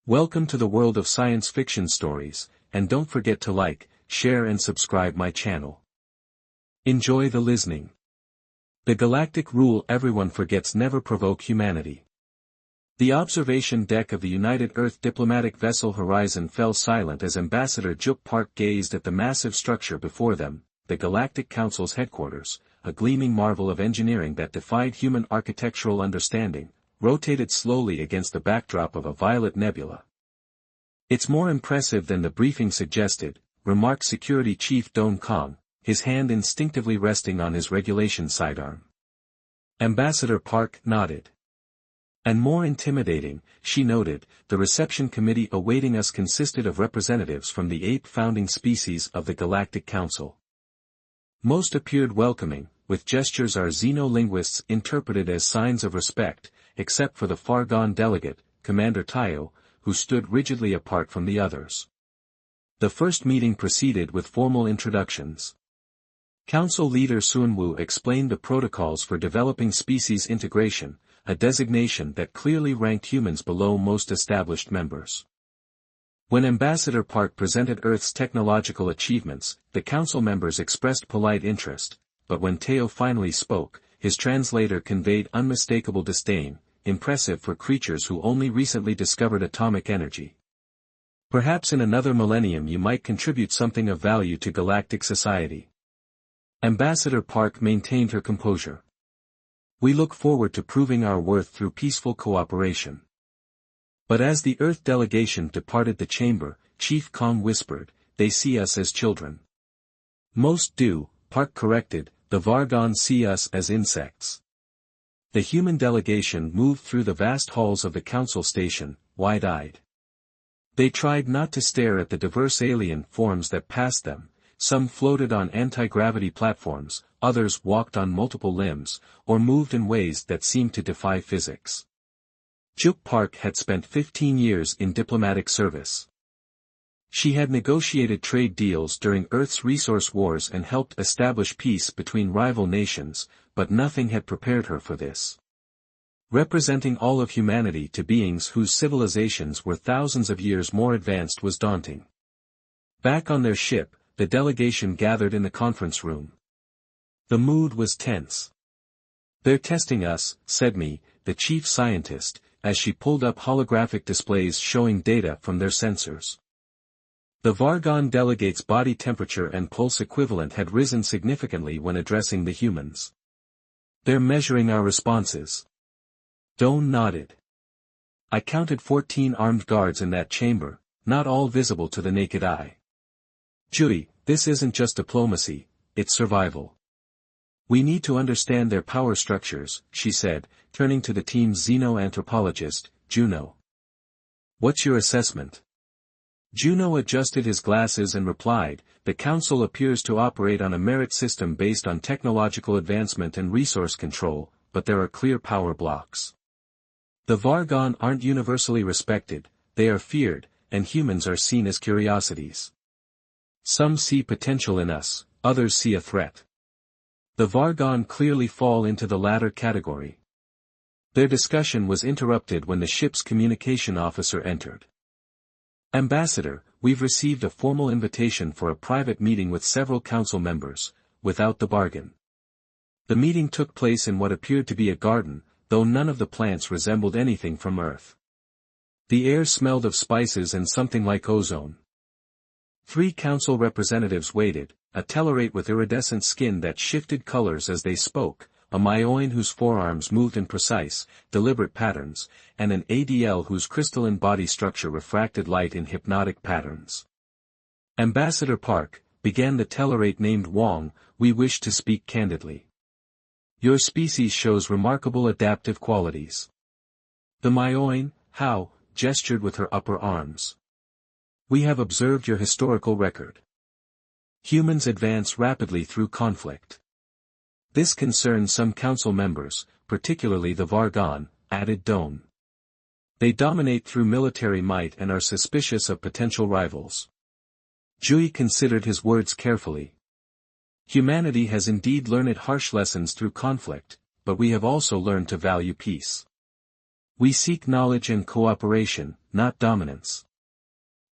Welcome to the world of science fiction stories, and don't forget to like, share and subscribe my channel. Enjoy the listening. The galactic rule everyone forgets never provoke humanity. The observation deck of the United Earth diplomatic vessel Horizon fell silent as Ambassador Juk Park gazed at the massive structure before them, the Galactic Council's headquarters, a gleaming marvel of engineering that defied human architectural understanding, rotated slowly against the backdrop of a violet nebula. "It's more impressive than the briefing suggested," remarked Security Chief Don Kong, his hand instinctively resting on his regulation sidearm. Ambassador Park nodded. "And more intimidating," she noted. The reception committee awaiting us consisted of representatives from the 8 founding species of the Galactic Council. Most appeared welcoming, with gestures our xenolinguists interpreted as signs of respect, except for the far-gone delegate, Commander Tayo, who stood rigidly apart from the others. The first meeting proceeded with formal introductions. Council leader Sunwoo explained the protocols for developing species integration, a designation that clearly ranked humans below most established members. When Ambassador Park presented Earth's technological achievements, the council members expressed polite interest, but when Tayo finally spoke, his translator conveyed unmistakable disdain. "Impressive for creatures who only recently discovered atomic energy. Perhaps in another millennium you might contribute something of value to galactic society." Ambassador Park maintained her composure. "We look forward to proving our worth through peaceful cooperation." But as the Earth delegation departed the chamber, Chief Kong whispered, "They see us as children." "Most do," Park corrected, "the Vargon see us as insects." The human delegation moved through the vast halls of the council station, wide-eyed. They tried not to stare at the diverse alien forms that passed them. Some floated on anti-gravity platforms, others walked on multiple limbs, or moved in ways that seemed to defy physics. Juk Park had spent 15 years in diplomatic service. She had negotiated trade deals during Earth's resource wars and helped establish peace between rival nations, but nothing had prepared her for this. Representing all of humanity to beings whose civilizations were thousands of years more advanced was daunting. Back on their ship, the delegation gathered in the conference room. The mood was tense. "They're testing us," said Mi, the chief scientist, as she pulled up holographic displays showing data from their sensors. The Vargon delegate's body temperature and pulse equivalent had risen significantly when addressing the humans. "They're measuring our responses." Doan nodded. "I counted 14 armed guards in that chamber, not all visible to the naked eye. Jui, this isn't just diplomacy, it's survival. We need to understand their power structures," she said, turning to the team's xenoanthropologist, Juno. "What's your assessment?" Juno adjusted his glasses and replied, "The Council appears to operate on a merit system based on technological advancement and resource control, but there are clear power blocks. The Vargon aren't universally respected, they are feared, and humans are seen as curiosities. Some see potential in us, others see a threat. The Vargon clearly fall into the latter category." Their discussion was interrupted when the ship's communication officer entered. "Ambassador, we've received a formal invitation for a private meeting with several council members, without the bargain." The meeting took place in what appeared to be a garden, though none of the plants resembled anything from Earth. The air smelled of spices and something like ozone. 3 council representatives waited, a Tellarate with iridescent skin that shifted colors as they spoke, a Myoin whose forearms moved in precise, deliberate patterns, and an ADL whose crystalline body structure refracted light in hypnotic patterns. "Ambassador Park," began the Tellarate named Wong, "we wish to speak candidly. Your species shows remarkable adaptive qualities." The Myoin, Hao, gestured with her upper arms. "We have observed your historical record. Humans advance rapidly through conflict. This concerns some council members, particularly the Vargon," added Doan. "They dominate through military might and are suspicious of potential rivals." Jui considered his words carefully. "Humanity has indeed learned harsh lessons through conflict, but we have also learned to value peace. We seek knowledge and cooperation, not dominance.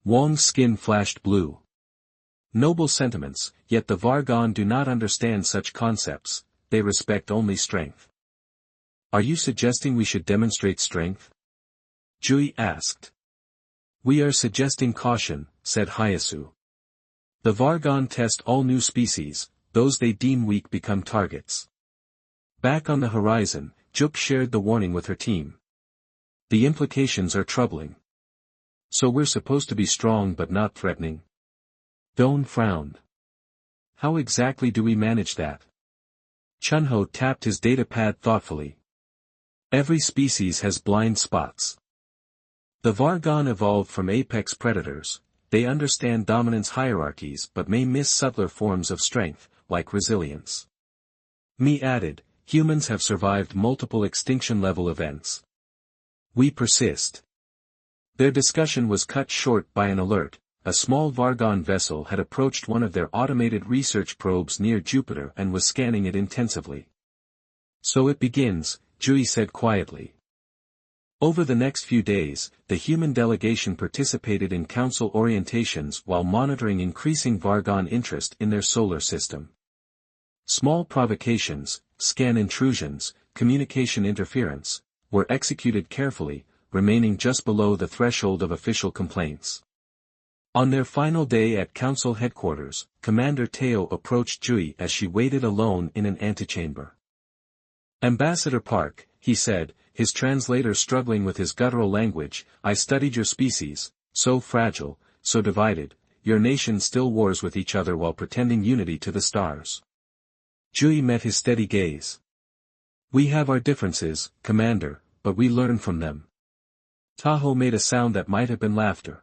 Wong's skin flashed blue. Noble sentiments, yet the Vargon do not understand such concepts, they respect only strength. Are you suggesting we should demonstrate strength? Jui asked. We are suggesting caution, said Hayasu. The Vargon test all new species, those they deem weak become targets. Back on the horizon, Juk shared the warning with her team. The implications are troubling. So we're supposed to be strong but not threatening? Don frowned. How exactly do we manage that? Chunho tapped his datapad thoughtfully. Every species has blind spots. The Vargon evolved from apex predators, they understand dominance hierarchies but may miss subtler forms of strength, like resilience. Mi added, humans have survived multiple extinction-level events. We persist. Their discussion was cut short by an alert. A small Vargon vessel had approached one of their automated research probes near Jupiter and was scanning it intensively. So it begins, Jui said quietly. Over the next few days, the human delegation participated in council orientations while monitoring increasing Vargon interest in their solar system. Small provocations, scan intrusions, communication interference, were executed carefully, remaining just below the threshold of official complaints. On their final day at council headquarters, Commander Teo approached Jui as she waited alone in an antechamber. Ambassador Park, he said, his translator struggling with his guttural language, I studied your species, so fragile, so divided, your nation still wars with each other while pretending unity to the stars. Jui met his steady gaze. We have our differences, Commander, but we learn from them. Tahoe made a sound that might have been laughter.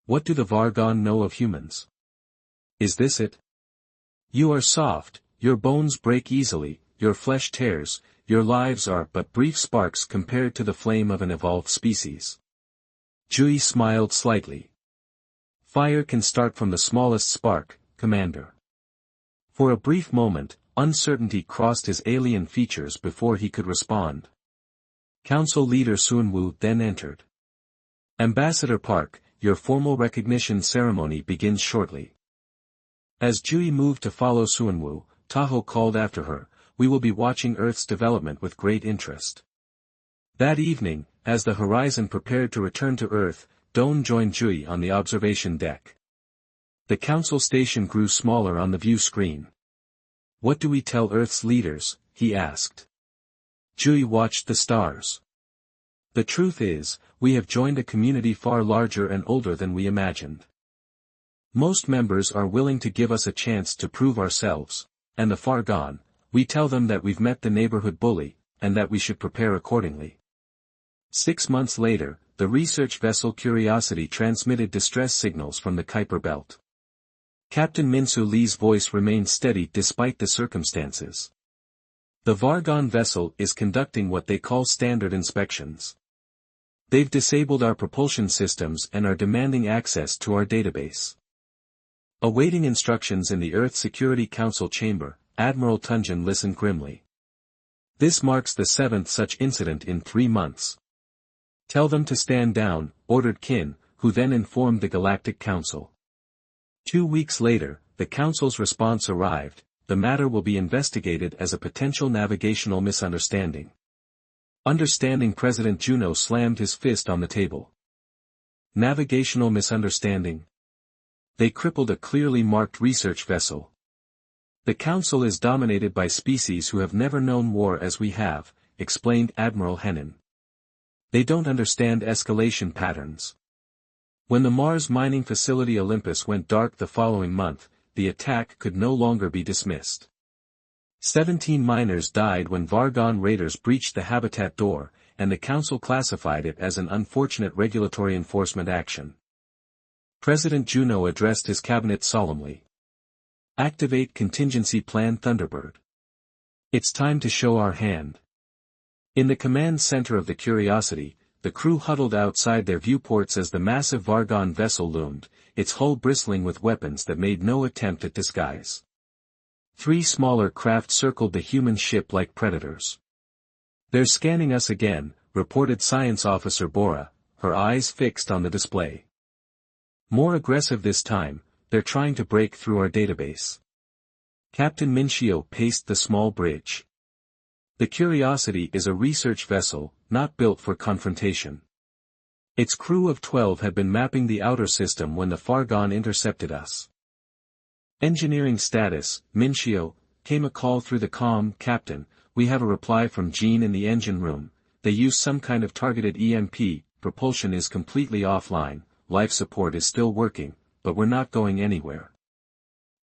What do the Vargon know of humans? Is this it? You are soft, your bones break easily, your flesh tears, your lives are but brief sparks compared to the flame of an evolved species. Jui smiled slightly. Fire can start from the smallest spark, Commander. For a brief moment, uncertainty crossed his alien features before he could respond. Council leader Sunwoo then entered. Ambassador Park, your formal recognition ceremony begins shortly. As Jui moved to follow Sunwoo, Tahoe called after her, we will be watching Earth's development with great interest. That evening, as the Horizon prepared to return to Earth, Don joined Jui on the observation deck. The council station grew smaller on the view screen. What do we tell Earth's leaders? He asked. Jui watched the stars. The truth is, we have joined a community far larger and older than we imagined. Most members are willing to give us a chance to prove ourselves, and the far gone, we tell them that we've met the neighborhood bully, and that we should prepare accordingly. 6 months later, the research vessel Curiosity transmitted distress signals from the Kuiper Belt. Captain Minsu Lee's voice remained steady despite the circumstances. The Vargon vessel is conducting what they call standard inspections. They've disabled our propulsion systems and are demanding access to our database. Awaiting instructions in the Earth Security Council chamber, Admiral Tunjin listened grimly. This marks the 7th such incident in 3 months. Tell them to stand down, ordered Qin, who then informed the Galactic Council. 2 weeks later, the Council's response arrived, the matter will be investigated as a potential navigational misunderstanding. Understanding President Juno slammed his fist on the table. Navigational misunderstanding? They crippled a clearly marked research vessel. The Council is dominated by species who have never known war as we have, explained Admiral Henin. They don't understand escalation patterns. When the Mars mining facility Olympus went dark the following month, the attack could no longer be dismissed. 17 miners died when Vargon raiders breached the habitat door, and the Council classified it as an unfortunate regulatory enforcement action. President Juno addressed his cabinet solemnly. Activate Contingency Plan Thunderbird. It's time to show our hand. In the command center of the Curiosity, the crew huddled outside their viewports as the massive Vargon vessel loomed, its hull bristling with weapons that made no attempt at disguise. 3 smaller craft circled the human ship like predators. They're scanning us again, reported Science Officer Bora, her eyes fixed on the display. More aggressive this time, they're trying to break through our database. Captain Mincio paced the small bridge. The Curiosity is a research vessel, not built for confrontation. Its crew of 12 had been mapping the outer system when the Fargon intercepted us. Engineering status, Mincio, came a call through the comm. Captain, we have a reply from Jean in the engine room. They use some kind of targeted EMP, propulsion is completely offline, life support is still working, but we're not going anywhere.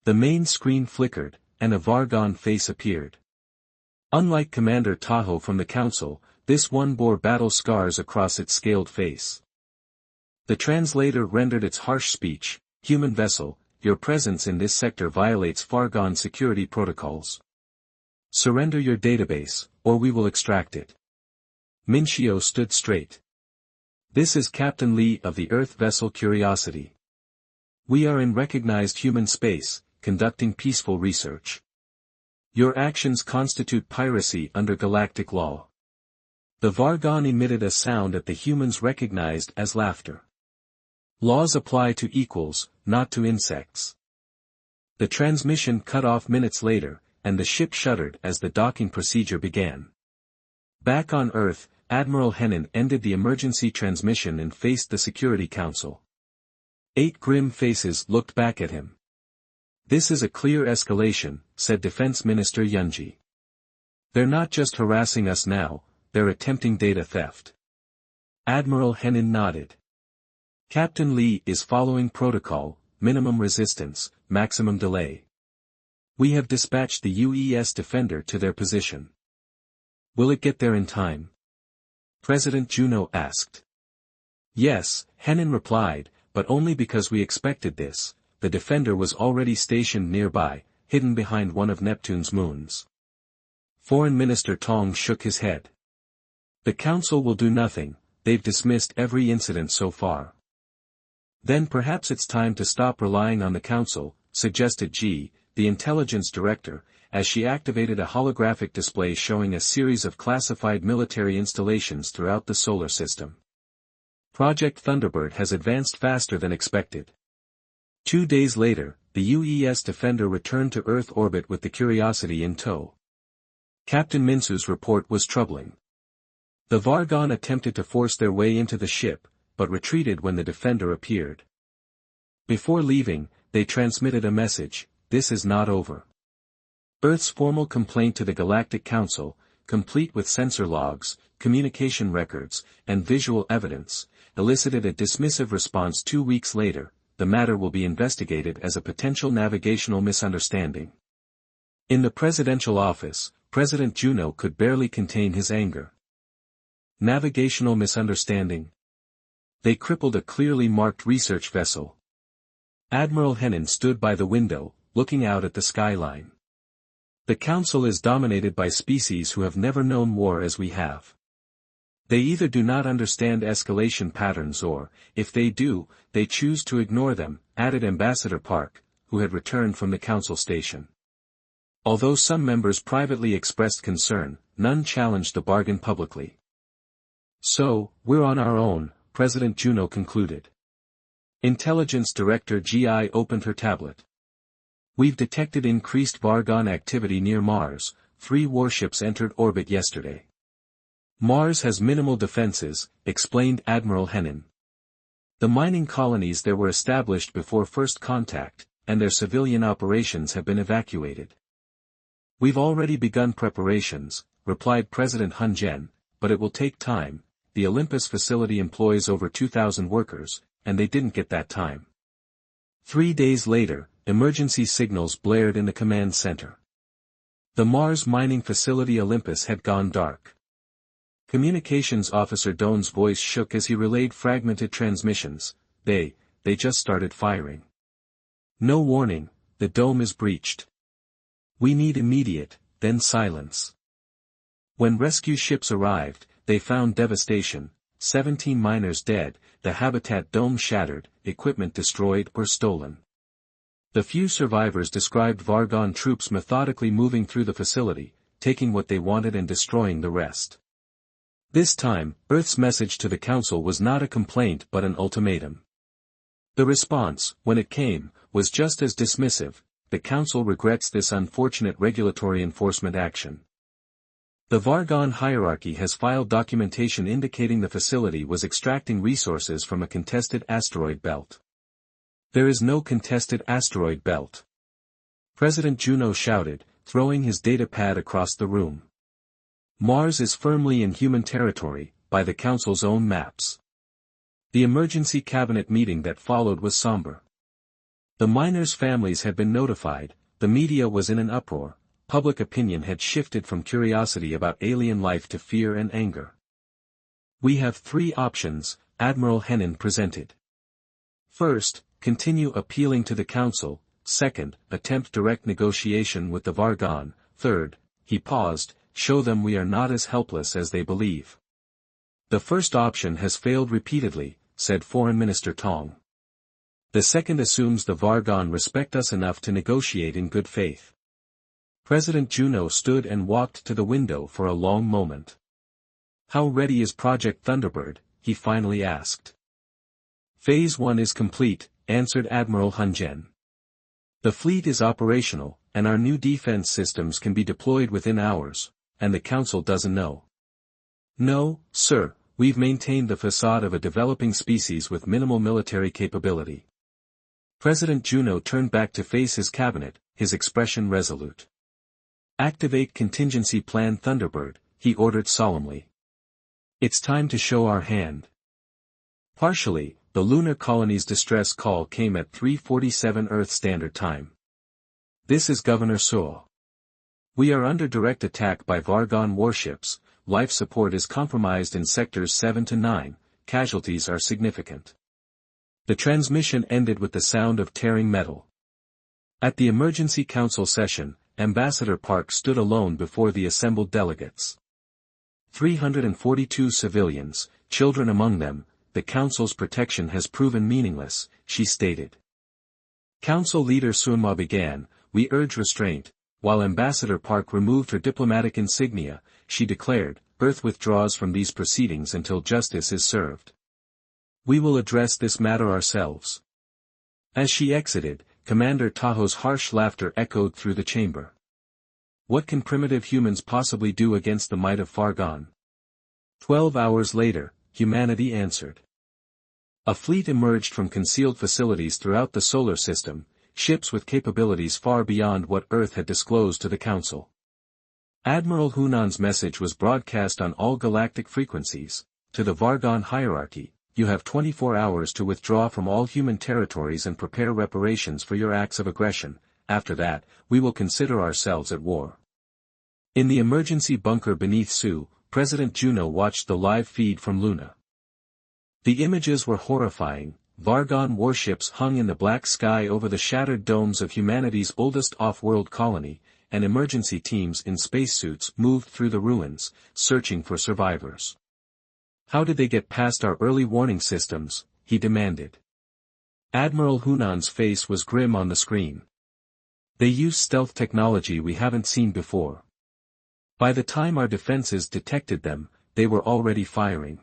The main screen flickered, and a Vargon face appeared. Unlike Commander Tahoe from the Council, this one bore battle scars across its scaled face. The translator rendered its harsh speech, human vessel, your presence in this sector violates Fargon security protocols. Surrender your database, or we will extract it. Mincio stood straight. This is Captain Lee of the Earth vessel Curiosity. We are in recognized human space, conducting peaceful research. Your actions constitute piracy under galactic law. The Vargon emitted a sound that the humans recognized as laughter. Laws apply to equals, not to insects. The transmission cut off minutes later, and the ship shuddered as the docking procedure began. Back on Earth, Admiral Hennin ended the emergency transmission and faced the Security Council. 8 grim faces looked back at him. This is a clear escalation, said Defense Minister Yunji. They're not just harassing us now, they're attempting data theft. Admiral Hennin nodded. Captain Lee is following protocol, minimum resistance, maximum delay. We have dispatched the UES Defender to their position. Will it get there in time? President Juno asked. Yes, Hennin replied, but only because we expected this. The Defender was already stationed nearby, hidden behind one of Neptune's moons. Foreign Minister Tong shook his head. The Council will do nothing, they've dismissed every incident so far. Then perhaps it's time to stop relying on the Council, suggested Ji, the Intelligence Director, as she activated a holographic display showing a series of classified military installations throughout the solar system. Project Thunderbird has advanced faster than expected. 2 days later, the UES Defender returned to Earth orbit with the Curiosity in tow. Captain Minsu's report was troubling. The Vargon attempted to force their way into the ship, but retreated when the Defender appeared. Before leaving, they transmitted a message, this is not over. Earth's formal complaint to the Galactic Council, complete with sensor logs, communication records, and visual evidence, elicited a dismissive response 2 weeks later. The matter will be investigated as a potential navigational misunderstanding. In the presidential office, President Juno could barely contain his anger. Navigational misunderstanding. They crippled a clearly marked research vessel. Admiral Hennin stood by the window, looking out at the skyline. The Council is dominated by species who have never known war as we have. They either do not understand escalation patterns or, if they do, they choose to ignore them, added Ambassador Park, who had returned from the Council station. Although some members privately expressed concern, none challenged the bargain publicly. So, we're on our own, President Juno concluded. Intelligence Director GI opened her tablet. We've detected increased Vargon activity near Mars, 3 warships entered orbit yesterday. Mars has minimal defenses, explained Admiral Hennin. The mining colonies there were established before first contact, and their civilian operations have been evacuated. We've already begun preparations, replied President Hun Jen, but it will take time. The Olympus facility employs over 2,000 workers, and they didn't get that time. 3 days later, emergency signals blared in the command center. The Mars mining facility Olympus had gone dark. Communications Officer Doan's voice shook as he relayed fragmented transmissions. They just started firing. No warning, the dome is breached. We need immediate, then silence. When rescue ships arrived, they found devastation, 17 miners dead, the habitat dome shattered, equipment destroyed or stolen. The few survivors described Vargon troops methodically moving through the facility, taking what they wanted and destroying the rest. This time, Earth's message to the Council was not a complaint but an ultimatum. The response, when it came, was just as dismissive: the Council regrets this unfortunate regulatory enforcement action. The Vargon hierarchy has filed documentation indicating the facility was extracting resources from a contested asteroid belt. There is no contested asteroid belt. President Juno shouted, throwing his datapad across the room. Mars is firmly in human territory, by the Council's own maps. The emergency cabinet meeting that followed was somber. The miners' families had been notified, the media was in an uproar, public opinion had shifted from curiosity about alien life to fear and anger. We have three options, Admiral Hennin presented. First, continue appealing to the Council. Second, attempt direct negotiation with the Vargon. Third, he paused, show them we are not as helpless as they believe. The first option has failed repeatedly, said Foreign Minister Tong. The second assumes the Vargon respect us enough to negotiate in good faith. President Juno stood and walked to the window for a long moment. How ready is Project Thunderbird? He finally asked. Phase 1 is complete, answered Admiral Hunjen. The fleet is operational, and our new defense systems can be deployed within hours, and the Council doesn't know. No, sir, we've maintained the facade of a developing species with minimal military capability. President Juno turned back to face his cabinet, his expression resolute. Activate Contingency Plan Thunderbird, he ordered solemnly. It's time to show our hand. Partially, the lunar colony's distress call came at 3:47 Earth Standard Time. This is Governor Suo. We are under direct attack by Vargon warships, life support is compromised in sectors 7 to 9, casualties are significant. The transmission ended with the sound of tearing metal. At the Emergency Council session, Ambassador Park stood alone before the assembled delegates. 342 civilians, children among them, the Council's protection has proven meaningless, she stated. Council leader Sunma began, we urge restraint. While Ambassador Park removed her diplomatic insignia, she declared, Earth withdraws from these proceedings until justice is served. We will address this matter ourselves. As she exited, Commander Taho's harsh laughter echoed through the chamber. What can primitive humans possibly do against the might of Vargon? 12 hours later, humanity answered. A fleet emerged from concealed facilities throughout the solar system, ships with capabilities far beyond what Earth had disclosed to the Council. Admiral Hunan's message was broadcast on all galactic frequencies. To the Vargon hierarchy, you have 24 hours to withdraw from all human territories and prepare reparations for your acts of aggression. After that, we will consider ourselves at war. In the emergency bunker beneath Su, President Juno watched the live feed from Luna. The images were horrifying. Vargon warships hung in the black sky over the shattered domes of humanity's oldest off-world colony, and emergency teams in spacesuits moved through the ruins, searching for survivors. How did they get past our early warning systems? He demanded. Admiral Hunan's face was grim on the screen. They use stealth technology we haven't seen before. By the time our defenses detected them, they were already firing.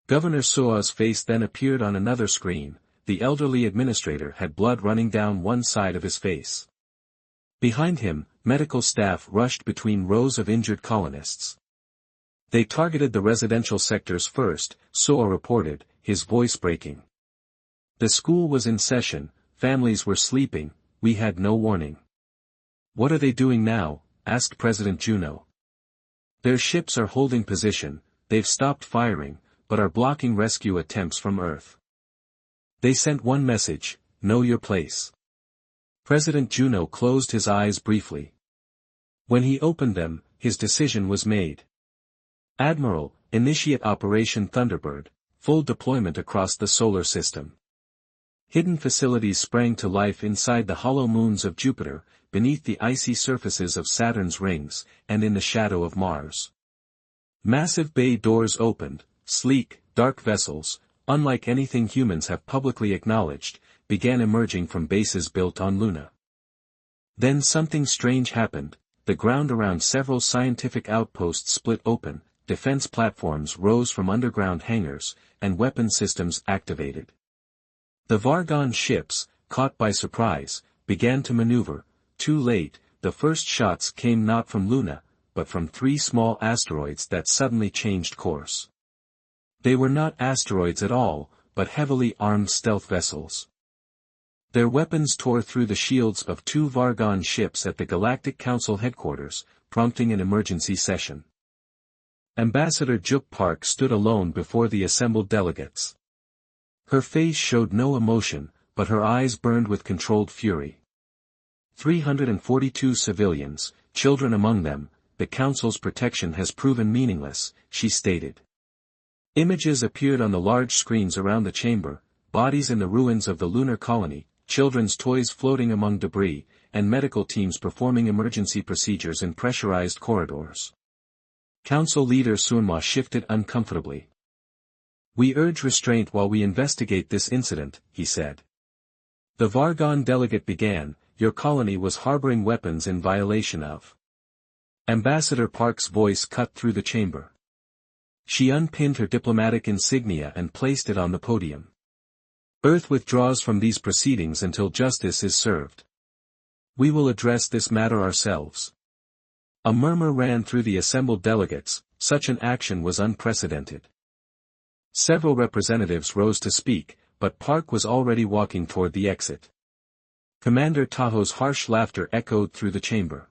Governor Suo's face then appeared on another screen. The elderly administrator had blood running down one side of his face. Behind him, medical staff rushed between rows of injured colonists. They targeted the residential sectors first, Suo reported, his voice breaking. The school was in session, families were sleeping, we had no warning. What are they doing now? Asked President Juno. Their ships are holding position, they've stopped firing, but are blocking rescue attempts from Earth. They sent one message, know your place. President Juno closed his eyes briefly. When he opened them, his decision was made. Admiral, initiate Operation Thunderbird, full deployment across the solar system. Hidden facilities sprang to life inside the hollow moons of Jupiter, beneath the icy surfaces of Saturn's rings, and in the shadow of Mars. Massive bay doors opened, sleek, dark vessels, unlike anything humans have publicly acknowledged, began emerging from bases built on Luna. Then something strange happened, the ground around several scientific outposts split open, defense platforms rose from underground hangars, and weapon systems activated. The Vargon ships, caught by surprise, began to maneuver. Too late, the first shots came not from Luna, but from 3 small asteroids that suddenly changed course. They were not asteroids at all, but heavily armed stealth vessels. Their weapons tore through the shields of 2 Vargon ships at the Galactic Council headquarters, prompting an emergency session. Ambassador Juk Park stood alone before the assembled delegates. Her face showed no emotion, but her eyes burned with controlled fury. 342 civilians, children among them, the Council's protection has proven meaningless, she stated. Images appeared on the large screens around the chamber, bodies in the ruins of the lunar colony, children's toys floating among debris, and medical teams performing emergency procedures in pressurized corridors. Council leader Sunma shifted uncomfortably. "We urge restraint while we investigate this incident," he said. The Vargon delegate began, "Your colony was harboring weapons in violation of." Ambassador Park's voice cut through the chamber. She unpinned her diplomatic insignia and placed it on the podium. "Earth withdraws from these proceedings until justice is served. We will address this matter ourselves." A murmur ran through the assembled delegates, such an action was unprecedented. Several representatives rose to speak, but Park was already walking toward the exit. Commander Taho's harsh laughter echoed through the chamber.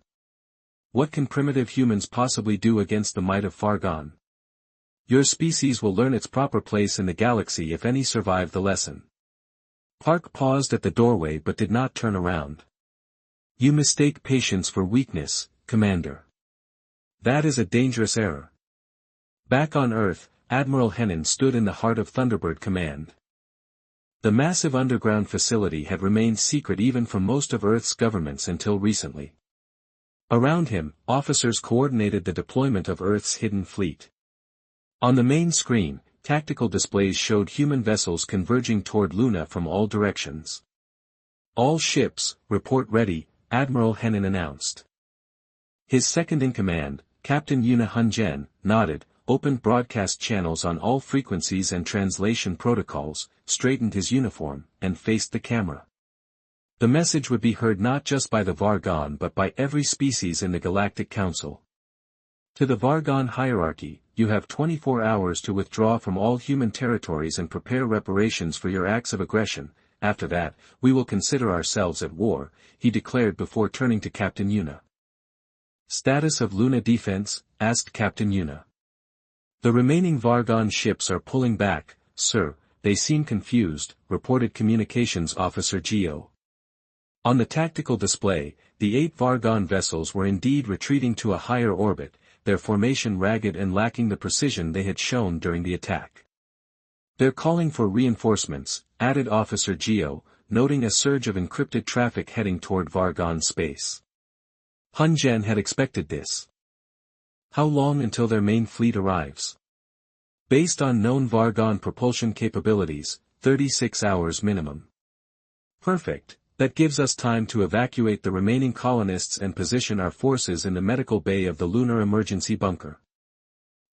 "What can primitive humans possibly do against the might of Vargon? Your species will learn its proper place in the galaxy if any survive the lesson." Park paused at the doorway but did not turn around. "You mistake patience for weakness, Commander. That is a dangerous error." Back on Earth, Admiral Henin stood in the heart of Thunderbird Command. The massive underground facility had remained secret even from most of Earth's governments until recently. Around him, officers coordinated the deployment of Earth's hidden fleet. On the main screen, tactical displays showed human vessels converging toward Luna from all directions. "All ships, report ready," Admiral Henin announced. His second-in-command, Captain Yuna Hunjen, nodded, opened broadcast channels on all frequencies and translation protocols, straightened his uniform, and faced the camera. The message would be heard not just by the Vargon but by every species in the Galactic Council. "To the Vargon hierarchy, you have 24 hours to withdraw from all human territories and prepare reparations for your acts of aggression. After that, we will consider ourselves at war," he declared before turning to Captain Yuna. "Status of Luna defense?" asked Captain Yuna. "The remaining Vargon ships are pulling back, sir, they seem confused," reported Communications Officer Geo. On the tactical display, the 8 Vargon vessels were indeed retreating to a higher orbit, their formation ragged and lacking the precision they had shown during the attack. "They're calling for reinforcements," added Officer Geo, noting a surge of encrypted traffic heading toward Vargon space. Hunjen had expected this. "How long until their main fleet arrives?" "Based on known Vargon propulsion capabilities, 36 hours minimum." "Perfect, that gives us time to evacuate the remaining colonists and position our forces in the medical bay of the lunar emergency bunker."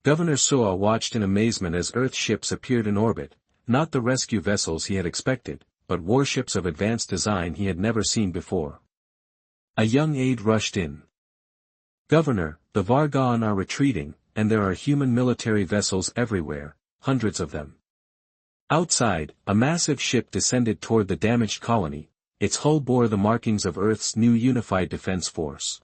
Governor Soa watched in amazement as Earth ships appeared in orbit, not the rescue vessels he had expected, but warships of advanced design he had never seen before. A young aide rushed in. "Governor, the Vargon are retreating, and there are human military vessels everywhere, hundreds of them." Outside, a massive ship descended toward the damaged colony, its hull bore the markings of Earth's new unified defense force.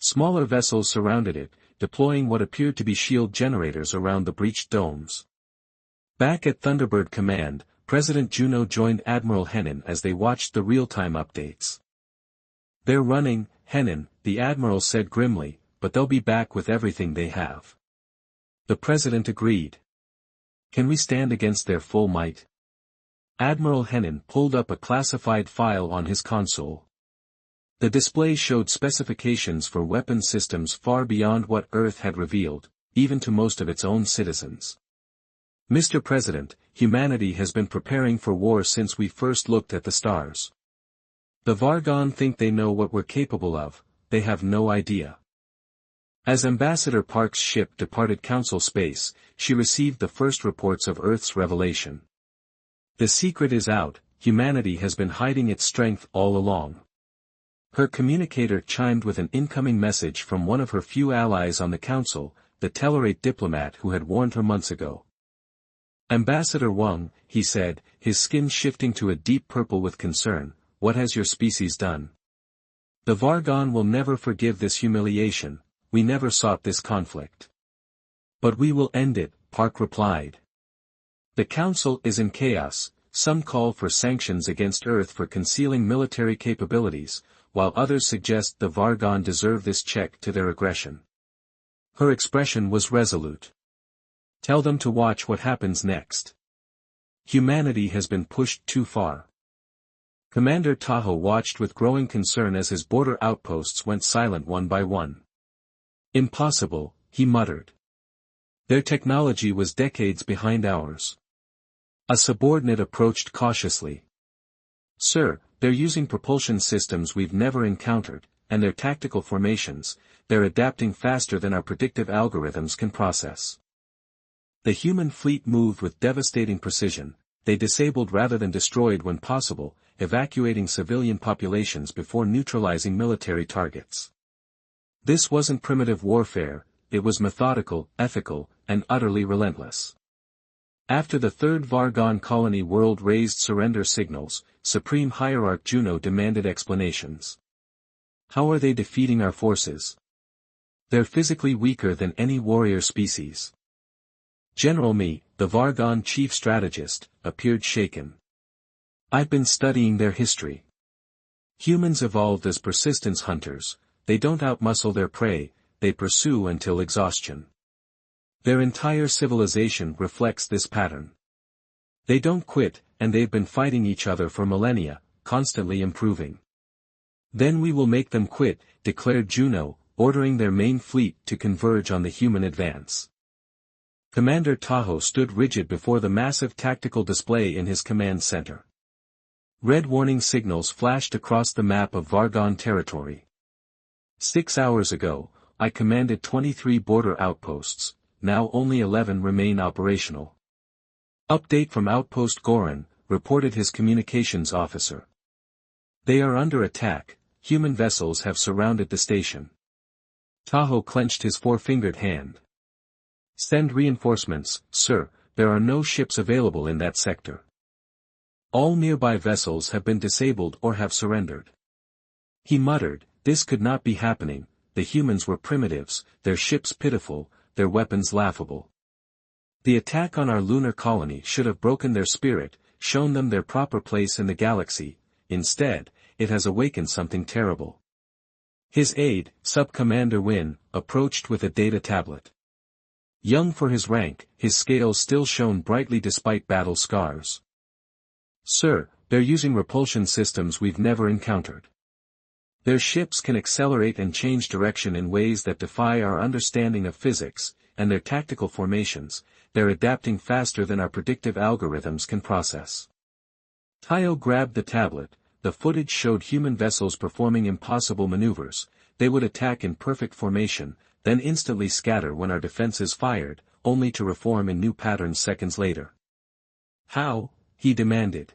Smaller vessels surrounded it, deploying what appeared to be shield generators around the breached domes. Back at Thunderbird Command, President Juno joined Admiral Henin as they watched the real-time updates. "They're running, Henin," the Admiral said grimly, "but they'll be back with everything they have." The President agreed. "Can we stand against their full might?" Admiral Henin pulled up a classified file on his console. The display showed specifications for weapon systems far beyond what Earth had revealed, even to most of its own citizens. "Mr. President, humanity has been preparing for war since we first looked at the stars. The Vargon think they know what we're capable of, they have no idea." As Ambassador Park's ship departed Council space, she received the first reports of Earth's revelation. The secret is out, humanity has been hiding its strength all along. Her communicator chimed with an incoming message from one of her few allies on the Council, the Tellarate diplomat who had warned her months ago. Ambassador Wang, he said, his skin shifting to a deep purple with concern, what has your species done? The Vargon will never forgive this humiliation, we never sought this conflict. But we will end it, Park replied. The Council is in chaos, some call for sanctions against Earth for concealing military capabilities, while others suggest the Vargon deserve this check to their aggression. Her expression was resolute. Tell them to watch what happens next. Humanity has been pushed too far. Commander Tahoe watched with growing concern as his border outposts went silent one by one. Impossible, he muttered. Their technology was decades behind ours. A subordinate approached cautiously. Sir, they're using propulsion systems we've never encountered, and their tactical formations, they're adapting faster than our predictive algorithms can process. The human fleet moved with devastating precision, they disabled rather than destroyed when possible, evacuating civilian populations before neutralizing military targets. This wasn't primitive warfare, it was methodical, ethical, and utterly relentless. After the third Vargon colony world raised surrender signals, Supreme Hierarch Juno demanded explanations. How are they defeating our forces? They're physically weaker than any warrior species. General Mi, the Vargon chief strategist, appeared shaken. I've been studying their history. Humans evolved as persistence hunters, they don't outmuscle their prey, they pursue until exhaustion. Their entire civilization reflects this pattern. They don't quit, and they've been fighting each other for millennia, constantly improving. Then we will make them quit, declared Juno, ordering their main fleet to converge on the human advance. Commander Tahoe stood rigid before the massive tactical display in his command center. Red warning signals flashed across the map of Vargon territory. 6 hours ago, I commanded 23 border outposts, now only 11 remain operational. Update from Outpost Goran, reported his communications officer. They are under attack, human vessels have surrounded the station. Tahoe clenched his four-fingered hand. Send reinforcements, sir, there are no ships available in that sector. All nearby vessels have been disabled or have surrendered. He muttered, this could not be happening, the humans were primitives, their ships pitiful, their weapons laughable. The attack on our lunar colony should have broken their spirit, shown them their proper place in the galaxy, instead, it has awakened something terrible. His aide, Sub-Commander Wynne, approached with a data tablet. Young for his rank, his scales still shone brightly despite battle scars. Sir, they're using repulsion systems we've never encountered. Their ships can accelerate and change direction in ways that defy our understanding of physics, and their tactical formations, they're adapting faster than our predictive algorithms can process. Tayo grabbed the tablet, the footage showed human vessels performing impossible maneuvers, they would attack in perfect formation, then instantly scatter when our defenses fired, only to reform in new patterns seconds later. How? He demanded.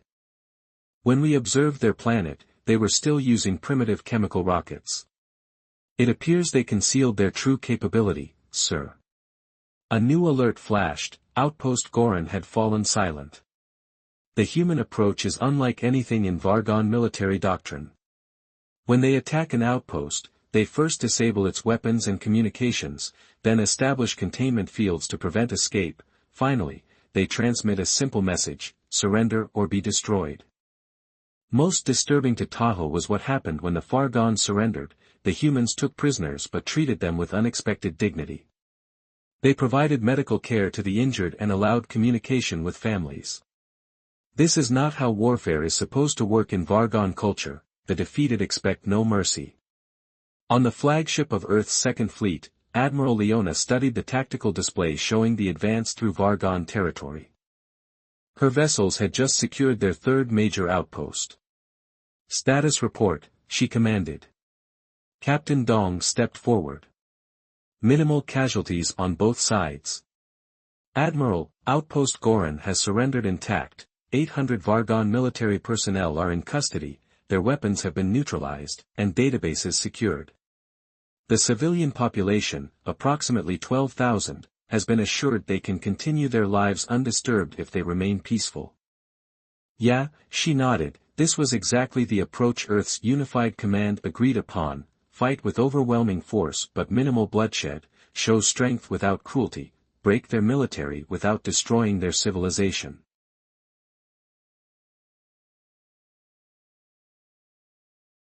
When we observed their planet, they were still using primitive chemical rockets. It appears they concealed their true capability, sir. A new alert flashed, Outpost Goran had fallen silent. The human approach is unlike anything in Vargon military doctrine. When they attack an outpost, they first disable its weapons and communications, then establish containment fields to prevent escape, finally, they transmit a simple message, surrender or be destroyed. Most disturbing to Tahoe was what happened when the Vargon surrendered, the humans took prisoners but treated them with unexpected dignity. They provided medical care to the injured and allowed communication with families. This is not how warfare is supposed to work in Vargon culture, the defeated expect no mercy. On the flagship of Earth's Second Fleet, Admiral Leona studied the tactical display showing the advance through Vargon territory. Her vessels had just secured their third major outpost. Status report, she commanded. Captain Dong stepped forward. Minimal casualties on both sides. Admiral, Outpost Goran has surrendered intact, 800 Vargon military personnel are in custody, their weapons have been neutralized, and databases secured. The civilian population, approximately 12,000, has been assured they can continue their lives undisturbed if they remain peaceful. Yeah, she nodded, this was exactly the approach Earth's unified command agreed upon: fight with overwhelming force but minimal bloodshed, show strength without cruelty, break their military without destroying their civilization.